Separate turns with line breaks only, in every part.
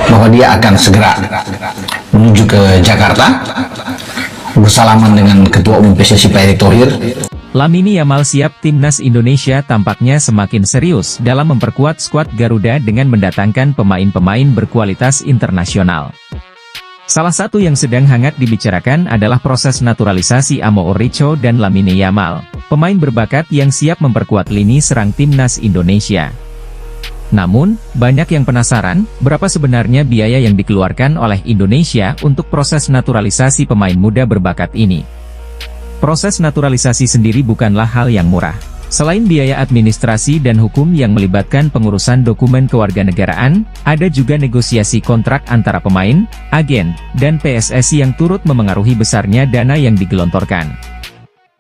bahwa dia akan segera menuju ke Jakarta bersalaman dengan Ketua Umum PSSI Pak Erick Thohir.
Lamine Yamal siap. Timnas Indonesia tampaknya semakin serius dalam memperkuat skuad Garuda dengan mendatangkan pemain-pemain berkualitas internasional. Salah satu yang sedang hangat dibicarakan adalah proses naturalisasi Amo Orecho dan Lamine Yamal, pemain berbakat yang siap memperkuat lini serang Timnas Indonesia. Namun, banyak yang penasaran, berapa sebenarnya biaya yang dikeluarkan oleh Indonesia untuk proses naturalisasi pemain muda berbakat ini. Proses naturalisasi sendiri bukanlah hal yang murah. Selain biaya administrasi dan hukum yang melibatkan pengurusan dokumen kewarganegaraan, ada juga negosiasi kontrak antara pemain, agen, dan PSSI yang turut memengaruhi besarnya dana yang digelontorkan.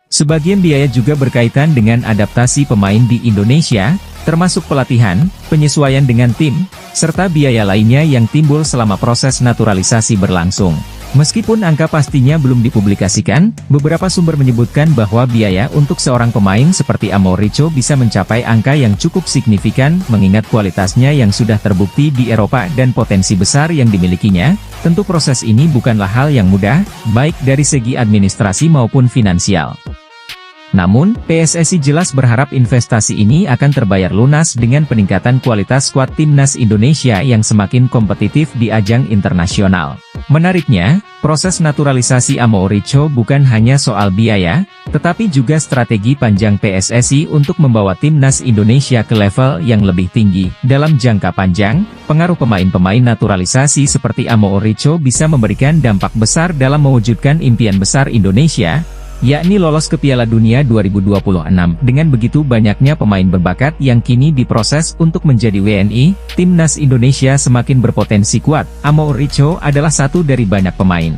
Sebagian biaya juga berkaitan dengan adaptasi pemain di Indonesia, termasuk pelatihan, penyesuaian dengan tim, serta biaya lainnya yang timbul selama proses naturalisasi berlangsung. Meskipun angka pastinya belum dipublikasikan, beberapa sumber menyebutkan bahwa biaya untuk seorang pemain seperti Amo Orecho bisa mencapai angka yang cukup signifikan mengingat kualitasnya yang sudah terbukti di Eropa dan potensi besar yang dimilikinya. Tentu proses ini bukanlah hal yang mudah, baik dari segi administrasi maupun finansial. Namun, PSSI jelas berharap investasi ini akan terbayar lunas dengan peningkatan kualitas skuad Timnas Indonesia yang semakin kompetitif di ajang internasional. Menariknya, proses naturalisasi Amo Orecho bukan hanya soal biaya, tetapi juga strategi panjang PSSI untuk membawa Timnas Indonesia ke level yang lebih tinggi. Dalam jangka panjang, pengaruh pemain-pemain naturalisasi seperti Amo Orecho bisa memberikan dampak besar dalam mewujudkan impian besar Indonesia, yakni lolos ke Piala Dunia 2026. Dengan begitu banyaknya pemain berbakat yang kini diproses untuk menjadi WNI, Timnas Indonesia semakin berpotensi kuat. Amo Orecho adalah satu dari banyak pemain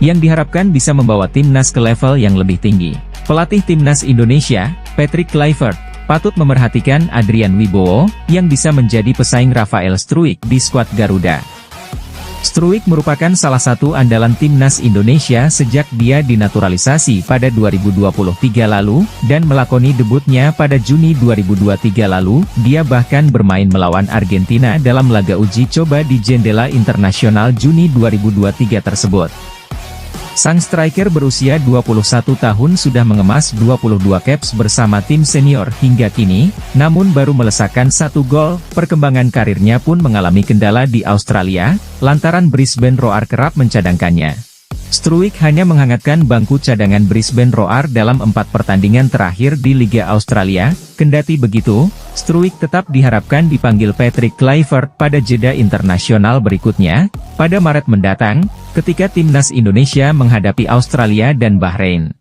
yang diharapkan bisa membawa Timnas ke level yang lebih tinggi. Pelatih Timnas Indonesia, Patrick Kluivert, patut memerhatikan Adrian Wibowo, yang bisa menjadi pesaing Rafael Struijk di skuad Garuda. Struijk merupakan salah satu andalan Timnas Indonesia sejak dia dinaturalisasi pada 2023 lalu, dan melakoni debutnya pada Juni 2023 lalu. Dia bahkan bermain melawan Argentina dalam laga uji coba di jendela internasional Juni 2023 tersebut. Sang striker berusia 21 tahun sudah mengemas 22 caps bersama tim senior hingga kini, namun baru melesakkan 1 gol. Perkembangan karirnya pun mengalami kendala di Australia, lantaran Brisbane Roar kerap mencadangkannya. Struijk hanya menghangatkan bangku cadangan Brisbane Roar dalam 4 pertandingan terakhir di Liga Australia. Kendati begitu, Struijk tetap diharapkan dipanggil Patrick Kluivert pada jeda internasional berikutnya, pada Maret mendatang, ketika Timnas Indonesia menghadapi Australia dan Bahrain.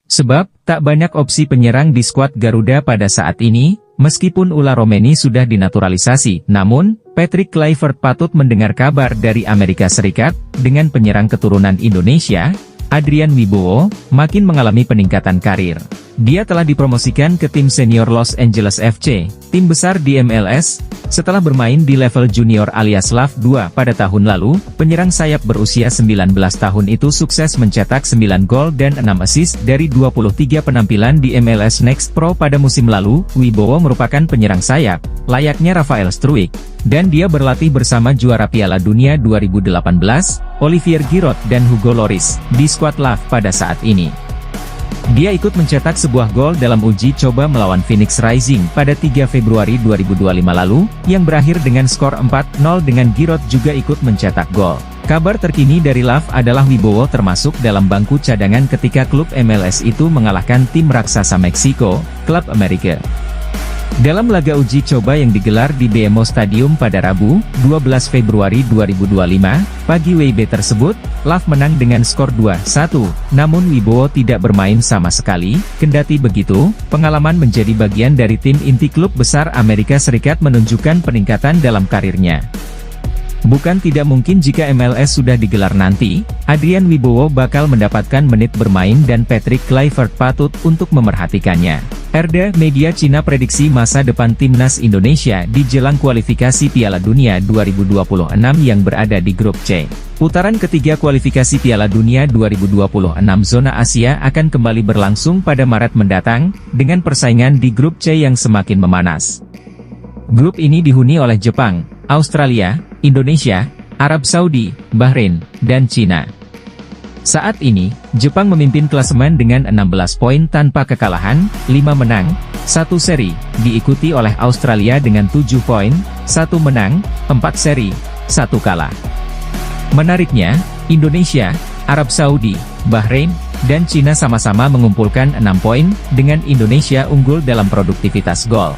Sebab, tak banyak opsi penyerang di skuad Garuda pada saat ini, meskipun Ula Romeni sudah dinaturalisasi. Namun, Patrick Kluivert patut mendengar kabar dari Amerika Serikat, dengan penyerang keturunan Indonesia, Adrian Wibowo, makin mengalami peningkatan karir. Dia telah dipromosikan ke tim senior Los Angeles FC, tim besar di MLS, setelah bermain di level junior alias LAV 2 pada tahun lalu. Penyerang sayap berusia 19 tahun itu sukses mencetak 9 gol dan 6 assist dari 23 penampilan di MLS Next Pro pada musim lalu. Wibowo merupakan penyerang sayap, layaknya Rafael Struijk, dan dia berlatih bersama juara Piala Dunia 2018, Olivier Giroud dan Hugo Lloris, di skuad LAV pada saat ini. Dia ikut mencetak sebuah gol dalam uji coba melawan Phoenix Rising pada 3 Februari 2025 lalu, yang berakhir dengan skor 4-0 dengan Giroud juga ikut mencetak gol. Kabar terkini dari LAV adalah Wibowo termasuk dalam bangku cadangan ketika klub MLS itu mengalahkan tim raksasa Meksiko, Klub Amerika. Dalam laga uji coba yang digelar di BMO Stadium pada Rabu, 12 Februari 2025, pagi WIB tersebut, LAV menang dengan skor 2-1, namun Wibowo tidak bermain sama sekali. Kendati begitu, pengalaman menjadi bagian dari tim inti klub besar Amerika Serikat menunjukkan peningkatan dalam karirnya. Bukan tidak mungkin jika MLS sudah digelar nanti, Adrian Wibowo bakal mendapatkan menit bermain dan Patrick Kluivert patut untuk memerhatikannya. Erda Media Cina prediksi masa depan timnas Indonesia di jelang kualifikasi Piala Dunia 2026 yang berada di grup C. Putaran ketiga kualifikasi Piala Dunia 2026 zona Asia akan kembali berlangsung pada Maret mendatang, dengan persaingan di grup C yang semakin memanas. Grup ini dihuni oleh Jepang, Australia, Indonesia, Arab Saudi, Bahrain, dan Cina. Saat ini, Jepang memimpin klasemen dengan 16 poin tanpa kekalahan, 5 menang, 1 seri, diikuti oleh Australia dengan 7 poin, 1 menang, 4 seri, 1 kalah. Menariknya, Indonesia, Arab Saudi, Bahrain, dan Cina sama-sama mengumpulkan 6 poin, dengan Indonesia unggul dalam produktivitas gol.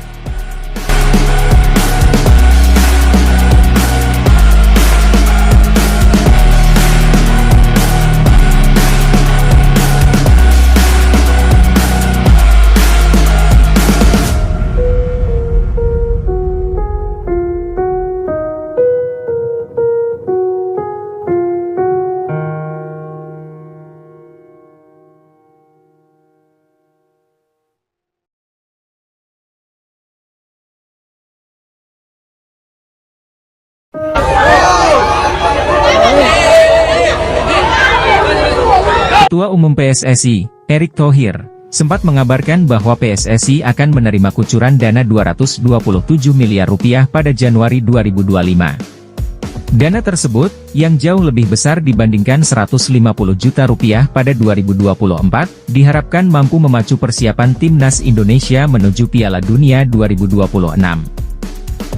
Ketua Umum PSSI, Erick Thohir, sempat mengabarkan bahwa PSSI akan menerima kucuran dana 227 miliar rupiah pada Januari 2025. Dana tersebut, yang jauh lebih besar dibandingkan 150 juta rupiah pada 2024, diharapkan mampu memacu persiapan timnas Indonesia menuju Piala Dunia 2026.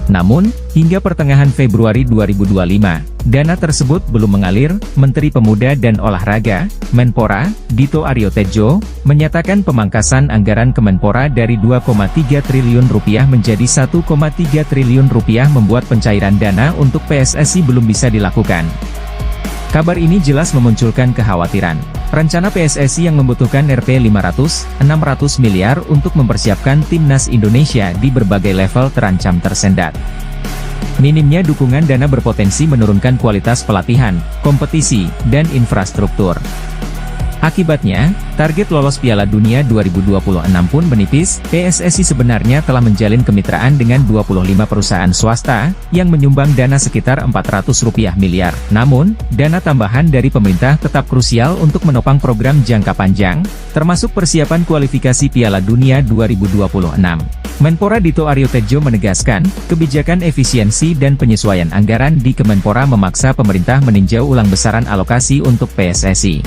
Namun, hingga pertengahan Februari 2025, dana tersebut belum mengalir. Menteri Pemuda dan Olahraga, Menpora, Dito Aryo Tejo, menyatakan pemangkasan anggaran Kemenpora dari 2,3 triliun rupiah menjadi 1,3 triliun rupiah membuat pencairan dana untuk PSSI belum bisa dilakukan. Kabar ini jelas memunculkan kekhawatiran. Rencana PSSI yang membutuhkan Rp 500-600 miliar untuk mempersiapkan timnas Indonesia di berbagai level terancam tersendat. Minimnya dukungan dana berpotensi menurunkan kualitas pelatihan, kompetisi, dan infrastruktur. Akibatnya, target lolos Piala Dunia 2026 pun menipis. PSSI sebenarnya telah menjalin kemitraan dengan 25 perusahaan swasta, yang menyumbang dana sekitar Rp400 miliar. Namun, dana tambahan dari pemerintah tetap krusial untuk menopang program jangka panjang, termasuk persiapan kualifikasi Piala Dunia 2026. Menpora Dito Aryo Tejo menegaskan, kebijakan efisiensi dan penyesuaian anggaran di Kemenpora memaksa pemerintah meninjau ulang besaran alokasi untuk PSSI.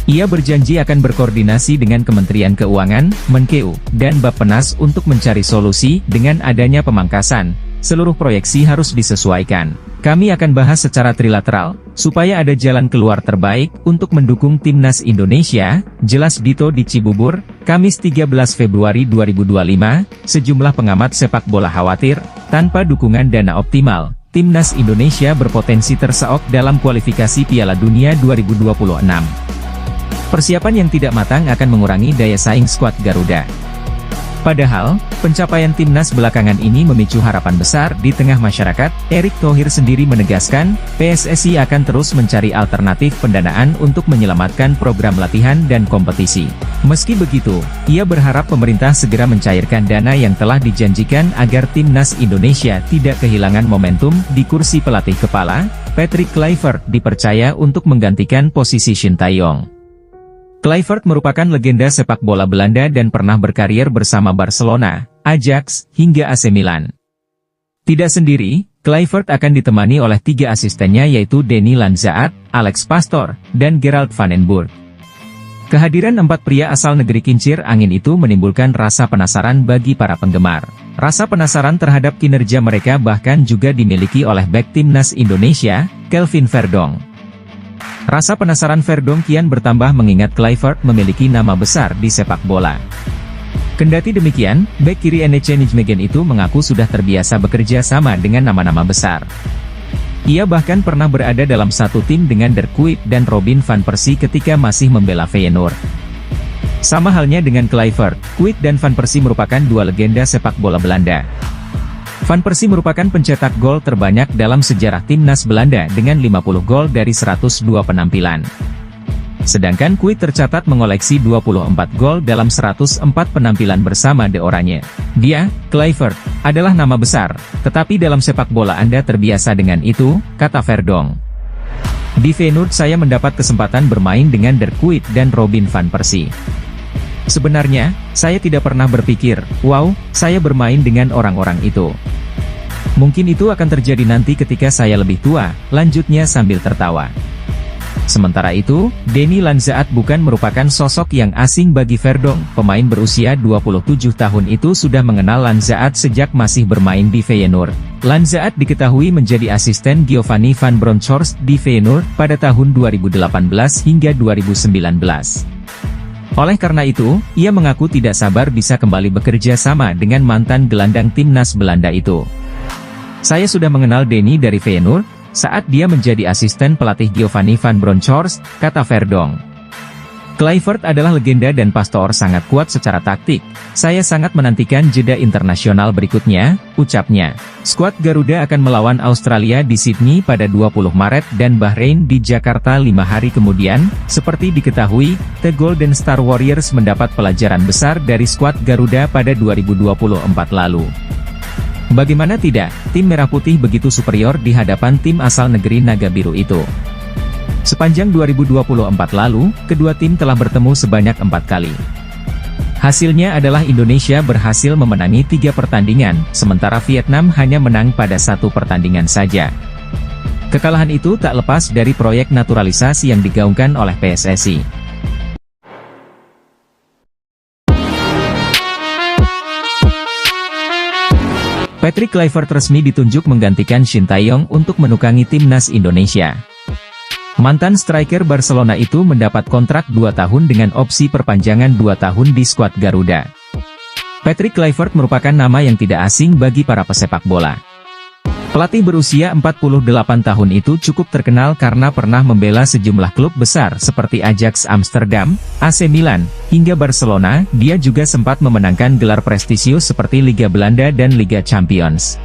Ia berjanji akan berkoordinasi dengan Kementerian Keuangan, Menkeu, dan Bappenas untuk mencari solusi. Dengan adanya pemangkasan, seluruh proyeksi harus disesuaikan. Kami akan bahas secara trilateral, supaya ada jalan keluar terbaik untuk mendukung timnas Indonesia, jelas Dito di Cibubur, Kamis 13 Februari 2025. Sejumlah pengamat sepak bola khawatir, tanpa dukungan dana optimal, timnas Indonesia berpotensi terseok dalam kualifikasi Piala Dunia 2026. Persiapan yang tidak matang akan mengurangi daya saing skuad Garuda. Padahal, pencapaian timnas belakangan ini memicu harapan besar di tengah masyarakat. Erick Thohir sendiri menegaskan, PSSI akan terus mencari alternatif pendanaan untuk menyelamatkan program latihan dan kompetisi. Meski begitu, ia berharap pemerintah segera mencairkan dana yang telah dijanjikan agar timnas Indonesia tidak kehilangan momentum. Di kursi pelatih kepala, Patrick Kluivert dipercaya untuk menggantikan posisi Shin Tae-yong. Kluivert merupakan legenda sepak bola Belanda dan pernah berkarir bersama Barcelona, Ajax, hingga AC Milan. Tidak sendiri, Kluivert akan ditemani oleh 3 asistennya yaitu Denny Lanzaat, Alex Pastor, dan Gerald van den Burg. Kehadiran 4 pria asal negeri kincir angin itu menimbulkan rasa penasaran bagi para penggemar. Rasa penasaran terhadap kinerja mereka bahkan juga dimiliki oleh bek timnas Indonesia, Kelvin Verdong. Rasa penasaran Verdong kian bertambah mengingat Kluivert memiliki nama besar di sepak bola. Kendati demikian, bek kiri NEC Nijmegen itu mengaku sudah terbiasa bekerja sama dengan nama-nama besar. Ia bahkan pernah berada dalam satu tim dengan Der Kuip dan Robin van Persie ketika masih membela Feyenoord. Sama halnya dengan Kluivert, Kuip dan van Persie merupakan 2 legenda sepak bola Belanda. Van Persie merupakan pencetak gol terbanyak dalam sejarah timnas Belanda dengan 50 gol dari 102 penampilan. Sedangkan Kuit tercatat mengoleksi 24 gol dalam 104 penampilan bersama The Oranje. Dia, Kluivert, adalah nama besar, tetapi dalam sepak bola Anda terbiasa dengan itu, kata Verdonk. Di Feyenoord saya mendapat kesempatan bermain dengan Der Kuit dan Robin van Persie. Sebenarnya, saya tidak pernah berpikir, wow, saya bermain dengan orang-orang itu. Mungkin itu akan terjadi nanti ketika saya lebih tua, lanjutnya sambil tertawa. Sementara itu, Denny Lanzaat bukan merupakan sosok yang asing bagi Verdonk. Pemain berusia 27 tahun itu sudah mengenal Lanzaat sejak masih bermain di Feyenoord. Lanzaat diketahui menjadi asisten Giovanni van Bronckhorst di Feyenoord pada tahun 2018 hingga 2019. Oleh karena itu, ia mengaku tidak sabar bisa kembali bekerja sama dengan mantan gelandang timnas Belanda itu. Saya sudah mengenal Denny dari Feyenoord, saat dia menjadi asisten pelatih Giovanni van Bronckhorst, kata Verdonk. Kluivert adalah legenda dan Pastoor sangat kuat secara taktik. Saya sangat menantikan jeda internasional berikutnya, ucapnya. Skuad Garuda akan melawan Australia di Sydney pada 20 Maret dan Bahrain di Jakarta 5 hari kemudian. Seperti diketahui, The Golden Star Warriors mendapat pelajaran besar dari skuad Garuda pada 2024 lalu. Bagaimana tidak, tim Merah Putih begitu superior di hadapan tim asal negeri Naga Biru itu. Sepanjang 2024 lalu, kedua tim telah bertemu sebanyak 4 kali. Hasilnya adalah Indonesia berhasil memenangi 3 pertandingan, sementara Vietnam hanya menang pada 1 pertandingan saja. Kekalahan itu tak lepas dari proyek naturalisasi yang digaungkan oleh PSSI. Patrick Kluivert resmi ditunjuk menggantikan Shin Tae-yong untuk menukangi timnas Indonesia. Mantan striker Barcelona itu mendapat kontrak 2 tahun dengan opsi perpanjangan 2 tahun di skuad Garuda. Patrick Kluivert merupakan nama yang tidak asing bagi para pesepak bola. Pelatih berusia 48 tahun itu cukup terkenal karena pernah membela sejumlah klub besar seperti Ajax Amsterdam, AC Milan, hingga Barcelona. Dia juga sempat memenangkan gelar prestisius seperti Liga Belanda dan Liga Champions.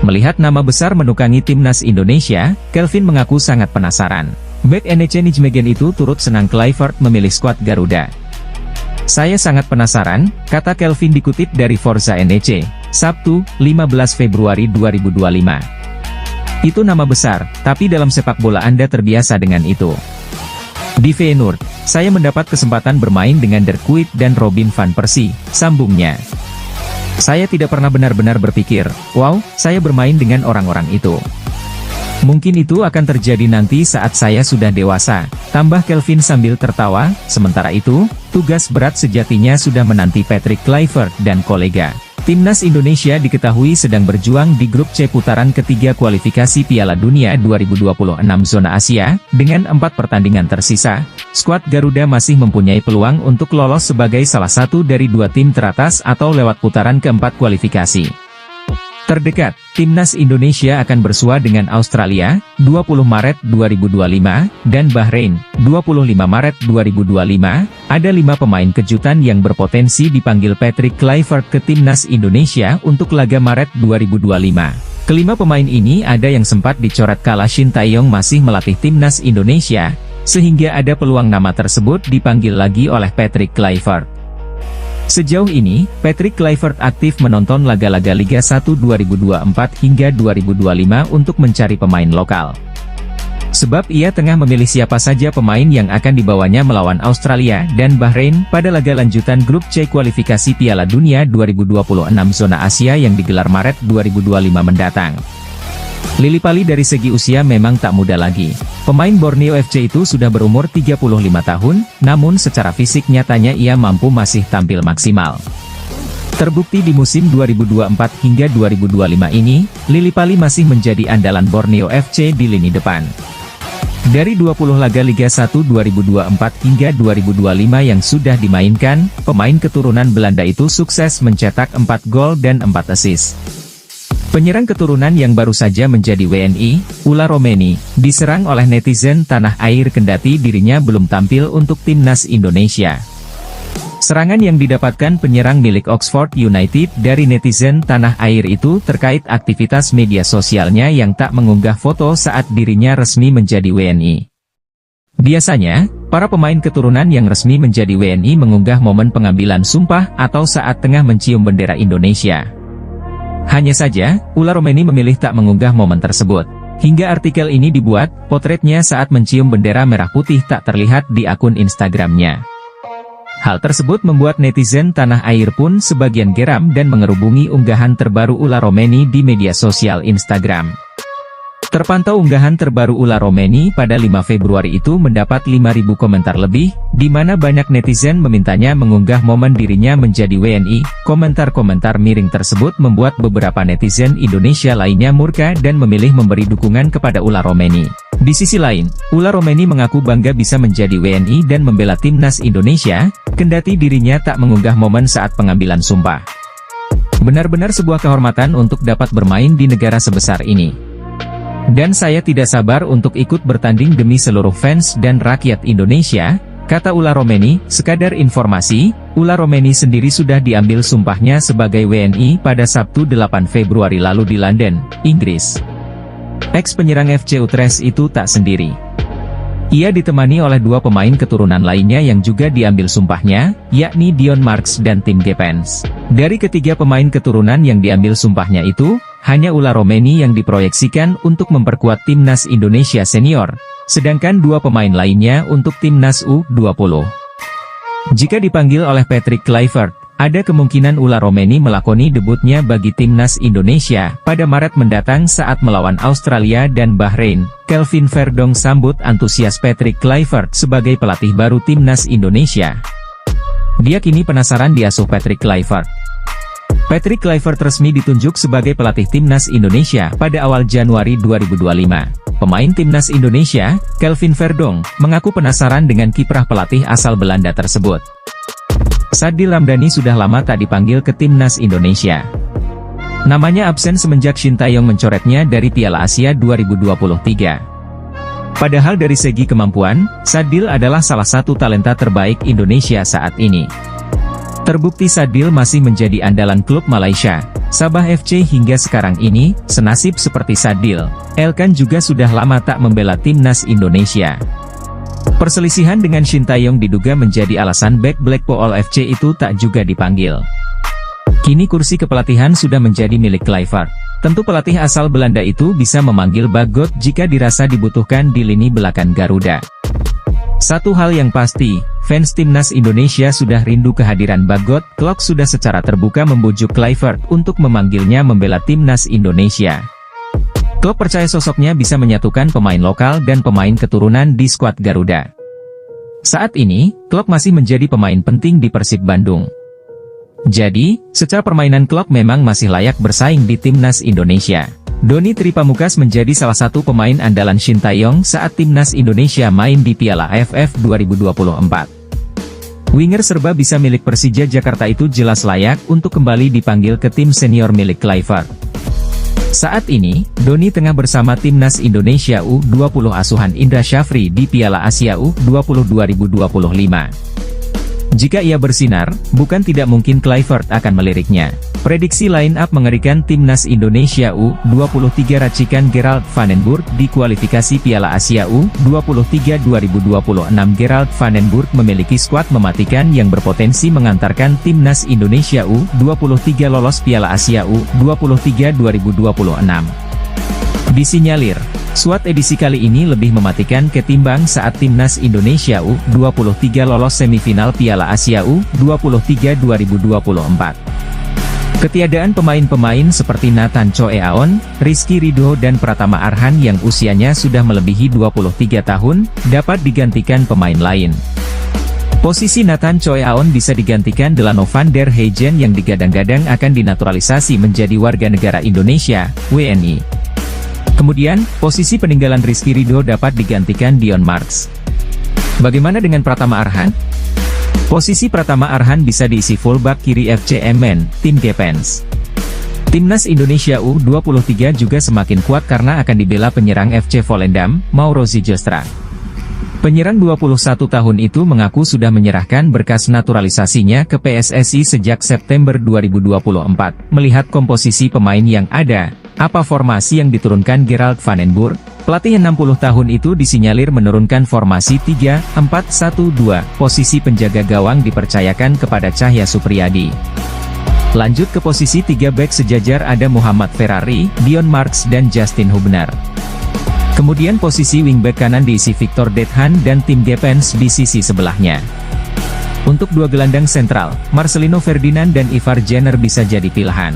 Melihat nama besar menukangi timnas Indonesia, Kelvin mengaku sangat penasaran. Bek NEC Nijmegen itu turut senang Kluivert memilih skuad Garuda. Saya sangat penasaran, kata Kelvin dikutip dari Forza NEC, Sabtu, 15 Februari 2025. Itu nama besar, tapi dalam sepak bola Anda terbiasa dengan itu. Di Feyenoord, saya mendapat kesempatan bermain dengan Der Kuit dan Robin van Persie, sambungnya. Saya tidak pernah benar-benar berpikir, wow, saya bermain dengan orang-orang itu. Mungkin itu akan terjadi nanti saat saya sudah dewasa, tambah Kelvin sambil tertawa. Sementara itu, tugas berat sejatinya sudah menanti Patrick Kluivert dan kolega. Timnas Indonesia diketahui sedang berjuang di grup C putaran ketiga kualifikasi Piala Dunia 2026 zona Asia. Dengan 4 pertandingan tersisa, skuad Garuda masih mempunyai peluang untuk lolos sebagai salah satu dari 2 tim teratas atau lewat putaran keempat kualifikasi. Terdekat, Timnas Indonesia akan bersua dengan Australia, 20 Maret 2025, dan Bahrain, 25 Maret 2025. Ada 5 pemain kejutan yang berpotensi dipanggil Patrick Kluivert ke Timnas Indonesia untuk laga Maret 2025. Kelima pemain ini ada yang sempat dicoret kala Shin Tae-yong masih melatih Timnas Indonesia, sehingga ada peluang nama tersebut dipanggil lagi oleh Patrick Kluivert. Sejauh ini, Patrick Kluivert aktif menonton laga-laga Liga 1 2024 hingga 2025 untuk mencari pemain lokal. Sebab ia tengah memilih siapa saja pemain yang akan dibawanya melawan Australia dan Bahrain pada laga lanjutan grup C kualifikasi Piala Dunia 2026 zona Asia yang digelar Maret 2025 mendatang. Lillipali dari segi usia memang tak muda lagi. Pemain Borneo FC itu sudah berumur 35 tahun, namun secara fisik nyatanya ia mampu masih tampil maksimal. Terbukti di musim 2024 hingga 2025 ini, Lillipali masih menjadi andalan Borneo FC di lini depan. Dari 20 laga Liga 1 2024 hingga 2025 yang sudah dimainkan, pemain keturunan Belanda itu sukses mencetak 4 gol dan 4 assist. Penyerang keturunan yang baru saja menjadi WNI, Ula Romeni, diserang oleh netizen tanah air kendati dirinya belum tampil untuk timnas Indonesia. Serangan yang didapatkan penyerang milik Oxford United dari netizen tanah air itu terkait aktivitas media sosialnya yang tak mengunggah foto saat dirinya resmi menjadi WNI. Biasanya, para pemain keturunan yang resmi menjadi WNI mengunggah momen pengambilan sumpah atau saat tengah mencium bendera Indonesia. Hanya saja, Ula Romeni memilih tak mengunggah momen tersebut. Hingga artikel ini dibuat, potretnya saat mencium bendera merah putih tak terlihat di akun Instagramnya. Hal tersebut membuat netizen tanah air pun sebagian geram dan mengerubungi unggahan terbaru Ula Romeni di media sosial Instagram. Terpantau unggahan terbaru Ula Romeni pada 5 Februari itu mendapat 5.000 komentar lebih, di mana banyak netizen memintanya mengunggah momen dirinya menjadi WNI. Komentar-komentar miring tersebut membuat beberapa netizen Indonesia lainnya murka dan memilih memberi dukungan kepada Ula Romeni. Di sisi lain, Ula Romeni mengaku bangga bisa menjadi WNI dan membela timnas Indonesia, kendati dirinya tak mengunggah momen saat pengambilan sumpah. Benar-benar sebuah kehormatan untuk dapat bermain di negara sebesar ini. Dan saya tidak sabar untuk ikut bertanding demi seluruh fans dan rakyat Indonesia, kata Ula Romeni. Sekadar informasi, Ula Romeni sendiri sudah diambil sumpahnya sebagai WNI pada Sabtu 8 Februari lalu di London, Inggris. Ex-penyerang FC Utrecht itu tak sendiri. Ia ditemani oleh dua pemain keturunan lainnya yang juga diambil sumpahnya, yakni Dion Marks dan Tim Gepens. Dari ketiga pemain keturunan yang diambil sumpahnya itu, hanya Ula Romeni yang diproyeksikan untuk memperkuat timnas Indonesia senior, sedangkan dua pemain lainnya untuk timnas U20. Jika dipanggil oleh Patrick Kluivert, ada kemungkinan Ula Romeni melakoni debutnya bagi timnas Indonesia pada Maret mendatang saat melawan Australia dan Bahrain. Kelvin Verdong sambut antusias Patrick Kluivert sebagai pelatih baru timnas Indonesia. Dia kini penasaran diasuh Patrick Kluivert. Patrick Kluivert resmi ditunjuk sebagai pelatih timnas Indonesia pada awal Januari 2025. Pemain timnas Indonesia, Kelvin Verdong, mengaku penasaran dengan kiprah pelatih asal Belanda tersebut. Sadil Ramdhani sudah lama tak dipanggil ke timnas Indonesia. Namanya absen semenjak Shin Tae-yong mencoretnya dari Piala Asia 2023. Padahal dari segi kemampuan, Sadil adalah salah satu talenta terbaik Indonesia saat ini. Terbukti Sadil masih menjadi andalan klub Malaysia, Sabah FC hingga sekarang ini. Senasib seperti Sadil, Elkan juga sudah lama tak membela timnas Indonesia. Perselisihan dengan Shin Tae-yong diduga menjadi alasan bek Blackpool FC itu tak juga dipanggil. Kini kursi kepelatihan sudah menjadi milik Kluivert. Tentu pelatih asal Belanda itu bisa memanggil Bagot jika dirasa dibutuhkan di lini belakang Garuda. Satu hal yang pasti, fans timnas Indonesia sudah rindu kehadiran Bagot. Klok sudah secara terbuka membujuk Kluivert untuk memanggilnya membela timnas Indonesia. Klub percaya sosoknya bisa menyatukan pemain lokal dan pemain keturunan di skuad Garuda. Saat ini, Klok masih menjadi pemain penting di Persib Bandung. Jadi, secara permainan Klok memang masih layak bersaing di timnas Indonesia. Doni Tripamukas menjadi salah satu pemain andalan Shin Tae-yong saat timnas Indonesia main di Piala AFF 2024. Winger serba bisa milik Persija Jakarta itu jelas layak untuk kembali dipanggil ke tim senior milik Kluivert. Saat ini, Doni tengah bersama timnas Indonesia U20 asuhan Indra Syafri di Piala Asia U20 2025. Jika ia bersinar, bukan tidak mungkin Kluivert akan meliriknya. Prediksi line-up mengerikan timnas Indonesia U23 racikan Gerald Vandenburg di kualifikasi Piala Asia U23 2026. Gerald Vandenburg memiliki skuad mematikan yang berpotensi mengantarkan timnas Indonesia U23 lolos Piala Asia U23 2026. Disinyalir, skuad edisi kali ini lebih mematikan ketimbang saat timnas Indonesia U23 lolos semifinal Piala Asia U23 2024. Ketiadaan pemain-pemain seperti Nathan Choe Aon, Rizky Ridho dan Pratama Arhan yang usianya sudah melebihi 23 tahun, dapat digantikan pemain lain. Posisi Nathan Choe Aon bisa digantikan Delano van der Heijden yang digadang-gadang akan dinaturalisasi menjadi warga negara Indonesia, WNI. Kemudian, posisi peninggalan Rizky Ridho dapat digantikan Dion Marks. Bagaimana dengan Pratama Arhan? Posisi Pratama Arhan bisa diisi fullback kiri FC Emmen, Tim Gepens. Timnas Indonesia U23 juga semakin kuat karena akan dibela penyerang FC Volendam, Mauro Zijlstra. Penyerang 21 tahun itu mengaku sudah menyerahkan berkas naturalisasinya ke PSSI sejak September 2024. Melihat komposisi pemain yang ada, Apa formasi yang diturunkan Gerald van den Boer? Pelatih 60 tahun itu disinyalir menurunkan formasi 3-4-1-2, posisi penjaga gawang dipercayakan kepada Cahya Supriyadi. Lanjut ke posisi 3 bek sejajar ada Muhammad Ferrari, Dion Marks dan Justin Hubner. Kemudian posisi wingback kanan diisi Victor Dethan dan Tim Gepens di sisi sebelahnya. Untuk dua gelandang sentral, Marcelino Ferdinand dan Ivar Jenner bisa jadi pilihan.